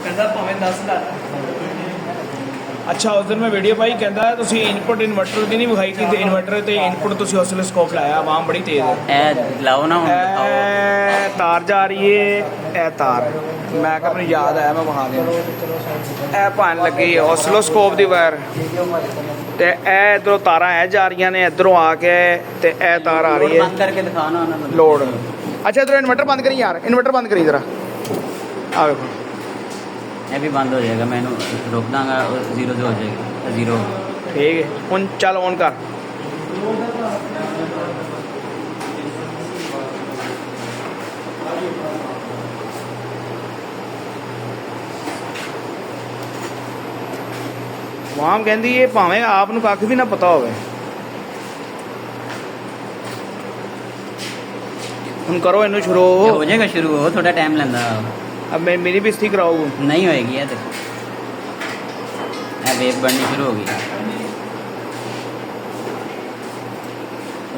ਕਹਿੰਦਾ ਭਾਵੇਂ 10 ਲਾ। ਅੱਛਾ, ਉਸ ਦਿਨ ਮੈਂ ਵੀਡੀਓ ਪਾਈ, ਕਹਿੰਦਾ ਤੁਸੀਂ ਇਨਪੁਟ ਇਨਵਰਟਰ ਦੀ ਨਹੀਂ ਵਿਖਾਈ ਕਿ ਇਨਵਰਟਰ ਤੇ ਇਨਪੁਟ ਤੁਸੀਂ ਓਸੀਲੋਸਕੋਪ ਲਾਇਆ। ਆਵਾਮ ਬੜੀ ਤੇਜ਼ ਹੈ। ਇਹ ਲਾਓ ਨਾ ਹੁਣ ਦਿਖਾਓ। ਇਹ ਤਾਰ ਜਾ ਰਹੀ ਏ, ਇਹ ਤਾਰ ਮੈਂ ਕਿਹਾ ਮੈਨੂੰ ਯਾਦ ਆਇਆ, ਮੈਂ ਵਿਖਾ ਦਿਆਂ। ਇਹ ਭਾਣ ਲੱਗੀ ਹੈ ਓਸੀਲੋਸਕੋਪ ਦੀ ਵਾਇਰ, ਤੇ ਇਹ ਇਧਰੋਂ ਤਾਰਾਂ ਇਹ ਜਾ ਰਹੀਆਂ ਨੇ, ਇਧਰੋਂ ਆ ਕੇ ਤੇ ਇਹ ਤਾਰ ਆ ਰਹੀ ਬੰਦ ਹੈ ਕਰਕੇ ਦਿਖਾਓ ਨਾ ਉਹਨਾਂ ਨੂੰ ਲੋਡ। ਅੱਛਾ, ਇਧਰੋਂ ਇਨਵਰਟਰ ਬੰਦ ਕਰੀ ਯਾਰ, ਇਨਵਰਟਰ ਬੰਦ ਕਰੀ ਜਰਾ। ਆ ਵੇਖੋ, ਇਹ ਵੀ ਬੰਦ ਹੋ ਜਾਏਗਾ। ਮੈਂ ਇਹਨੂੰ ਰੋਕ ਦਾਂਗਾ, ਜ਼ੀਰੋ ਤੇ ਹੋ ਜਾਏਗਾ ਜ਼ੀਰੋ। ਠੀਕ ਹੈ, ਹੁਣ ਚੱਲ ਔਨ ਕਰ। ਵਾਮ ਕਹਿੰਦੀ ਇਹ ਭਾਵੇਂ ਆਪ ਨੂੰ ਕੱਖ ਵੀ ਨਾ ਪਤਾ ਹੋਵੇ। ਹੁਣ ਕਰੋ ਇਹਨੂੰ ਸ਼ੁਰੂ। ਹੋ ਜਾਏਗਾ ਸ਼ੁਰੂ, ਹੋ ਥੋੜਾ ਟਾਈਮ ਲੈਂਦਾ। अब मैं मेरी भी स्थिति कराओ। नहीं होएगी ये देखो, वेव बढ़नी शुरू होगी।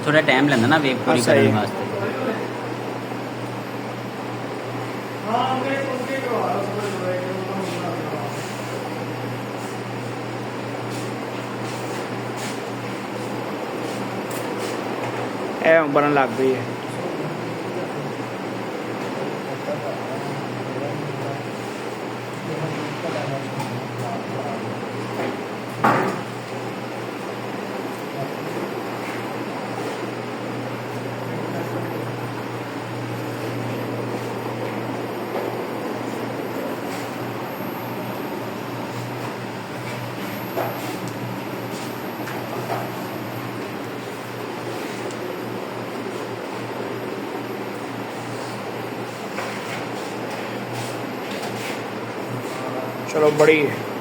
थोड़ा टाइम लेंदा ना वेव पूरी करने वास्ते। बनन लग गई है। चलो बड़ी है।